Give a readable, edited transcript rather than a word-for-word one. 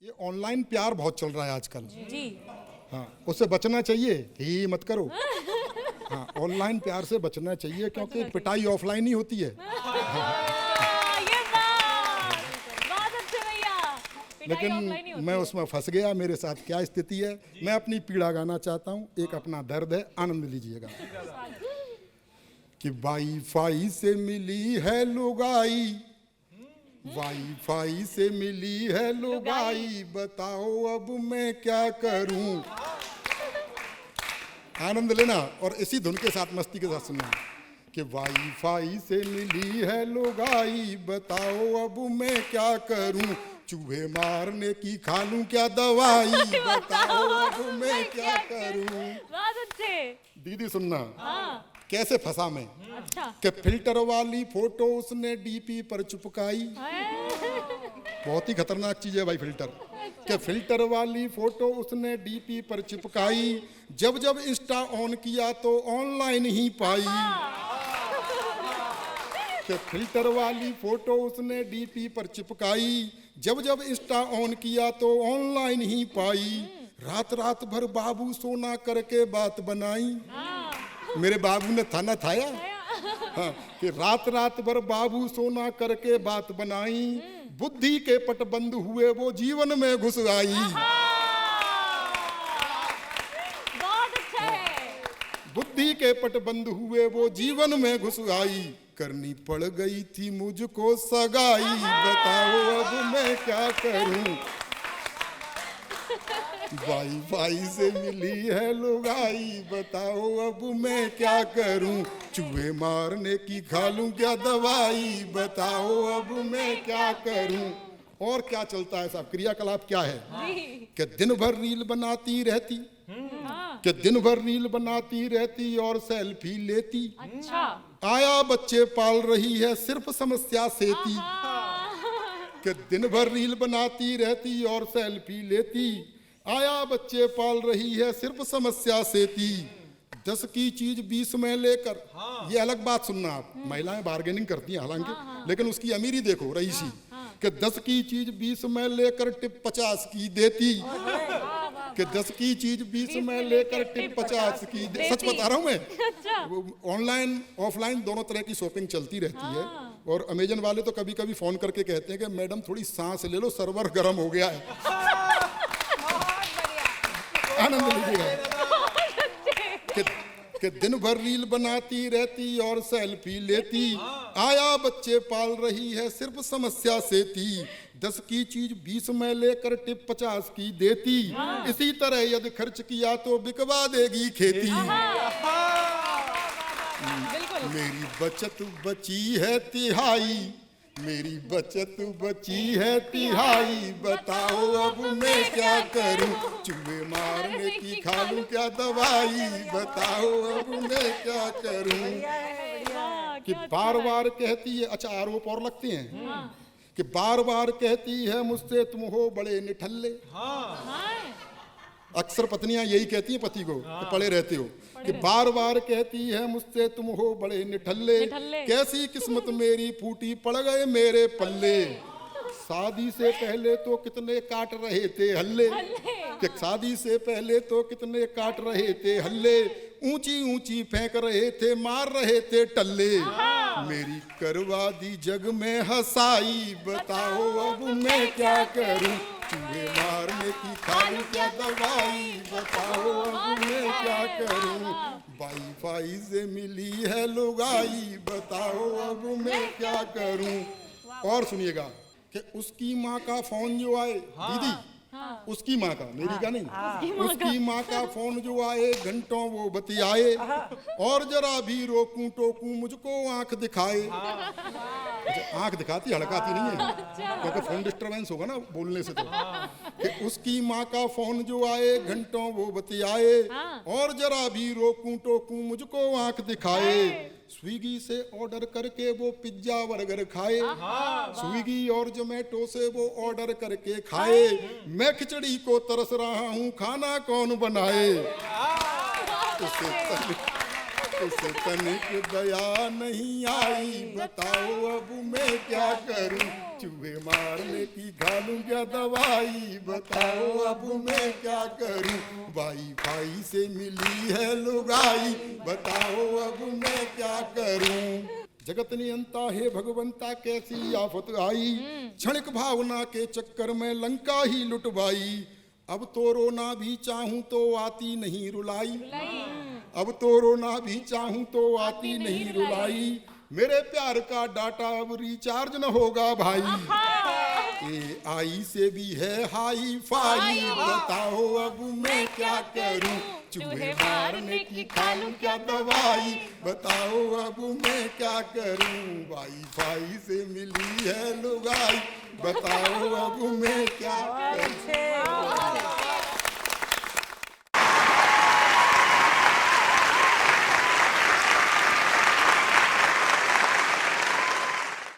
ये ऑनलाइन प्यार बहुत चल रहा है आजकल जी। हाँ, उससे बचना चाहिए, ही मत करो। हाँ, ऑनलाइन प्यार से बचना चाहिए क्योंकि पिटाई ऑफलाइन ही होती है। ये बात अच्छे भैया। पिटाई offline ही लेकिन होती मैं है। उसमें फंस गया। मेरे साथ क्या स्थिति है, मैं अपनी पीड़ा गाना चाहता हूँ। एक अपना दर्द है, आनंद लीजिएगा। कि वाईफाई से मिली है लुगाई, वाईफाई से मिली है लुगाई, बताओ अब मैं क्या करूं। आनंद लेना और इसी धुन के साथ, मस्ती के साथ सुनना। कि वाईफाई से मिली है लुगाई, बताओ अब मैं क्या करूं। चूहे मारने की खा लूं क्या दवाई, बताओ अब मैं क्या करूं। बात अच्छे। दीदी सुनना, हाँ। कैसे फंसा मैं। अच्छा। कि फिल्टर वाली फोटो उसने डीपी पर चिपकाई। बहुत ही खतरनाक चीज है भाई फिल्टर। कि फिल्टर वाली फोटो उसने डीपी पर चिपकाई, जब जब इंस्टा ऑन किया तो ऑनलाइन ही पाई। कि फिल्टर वाली फोटो उसने डीपी पर चिपकाई, जब जब इंस्टा ऑन किया तो ऑनलाइन ही पाई। रात रात भर बाबू सोना करके बात बनाई। मेरे बाबू ने थाना थाया। हाँ, कि रात रात भर बाबू सोना करके बात बनाई, बुद्धि के पट बंद हुए वो जीवन में घुस आई। बहुत अच्छा है। बुद्धि के पट बंद हुए वो जीवन में घुस आई। करनी पड़ गई थी मुझको सगाई, बताओ अब मैं क्या करूं। वाईफाई से मिली है लुगाई, बताओ अब मैं क्या करूं। चूहे मारने की खा लूं क्या दवाई, बताओ अब मैं क्या करूं। और क्या चलता है साहब, क्रियाकलाप क्या है। कि दिन भर रील बनाती रहती, कि दिन भर रील बनाती रहती और सेल्फी लेती। अच्छा। आया बच्चे पाल रही है सिर्फ समस्या सेती। कि दिन भर रील बनाती रहती और सेल्फी लेती, आया बच्चे पाल रही है सिर्फ समस्या सेती। 10 की चीज 20 में लेकर, ये अलग बात सुनना आप, महिलाएं बार्गेनिंग करती हैं हालांकि, लेकिन उसकी अमीरी देखो रईसी। कि 10 की चीज 20 में लेकर टिप 50 की देती। कि 10 की चीज 20 में लेकर टिप 50 की देती। सच बता रहा हूं मैं। ऑनलाइन ऑफलाइन दोनों तरह की शॉपिंग चलती रहती है। और अमेजन वाले तो कभी कभी फोन करके कहते हैं कि मैडम थोड़ी सांस ले लो, सर्वर गर्म हो गया है। आनंद लीजिएगा। कि दिन भर रील बनाती रहती और सेल्फी लेती, आया बच्चे पाल रही है सिर्फ समस्या सेती। 10 की चीज 20 में लेकर टिप 50 की देती। इसी तरह यदि खर्च किया तो बिकवा देगी खेती। मेरी बचत बची है तिहाई, मेरी बचत बची है तिहाई, बताओ अब मैं क्या करूं। चूहे मारने की खा लूं क्या दवाई, बताओ अब मैं क्या करूं। कि बार बार कहती है, अच्छा आरोप और लगते हैं। कि बार बार कहती है मुझसे तुम हो बड़े निठल्ले। अक्सर पत्नियां यही कहती हैं पति को कि पड़े रहते हो। कि बार बार कहती है मुझसे तुम हो बड़े निठल्ले, कैसी किस्मत मेरी फूटी पड़ गए मेरे पल्ले। शादी से पहले तो कितने काट रहे थे हल्ले, कि शादी से पहले तो कितने काट रहे थे हल्ले। ऊंची ऊंची फेंक रहे थे, मार रहे थे टल्ले। मेरी करवा दी जग में हंसाई, बताओ अब मैं क्या करूं। चूहे मारने की खा लूं क्या दवाई, बताओ अब मैं क्या करूं। वाईफाई से मिली है लुगाई, बताओ अब मैं क्या करूं। और सुनिएगा कि उसकी माँ का फोन जो आए, दीदी उसकी माँ का, मेरी का नहीं, उसकी माँ का फोन जो आए, घंटों वो बतियाए। और जरा भी रोकूं टोकूं मुझको आंख दिखाए। आंख दिखाती, हड़काती नहीं है, क्योंकि फोन डिस्टरबेंस होगा ना बोलने से। तो कि उसकी माँ का फोन जो आए, घंटों वो बतियाए। और जरा भी रोकूं टोकूं मुझको आंख दिखाए। स्विगी से ऑर्डर करके वो पिज्जा बर्गर खाए। स्विगी और जोमेटो से वो ऑर्डर करके खाए। मैं खिचड़ी को तरस रहा हूँ, खाना कौन बनाए। उसे तनिक दया नहीं आई, बताओ अब मैं क्या करूं, चूहे मारने की घालूं क्या दवाई, बताओ अब मैं क्या करूं, वाईफाई से मिली है लुगाई, बताओ अब मैं क्या करूं। जगत नियंता है भगवंता कैसी आफत आई, क्षणिक भावना के चक्कर में लंका ही लुटवाई, अब तो रोना भी चाहूं तो आती नहीं रुलाई, अब तो रोना भी चाहूं तो आती नहीं रुलाई, मेरे प्यार का डाटा अब रिचार्ज न होगा भाई, AI से भी है हाई फाई, बताओ अब मैं क्या करूं, चूहे मारने की खालूं क्या दवाई, बताओ अब मैं क्या करूं, वाईफाई से मिली है लुगाई, बताओ अब मैं क्या करूं।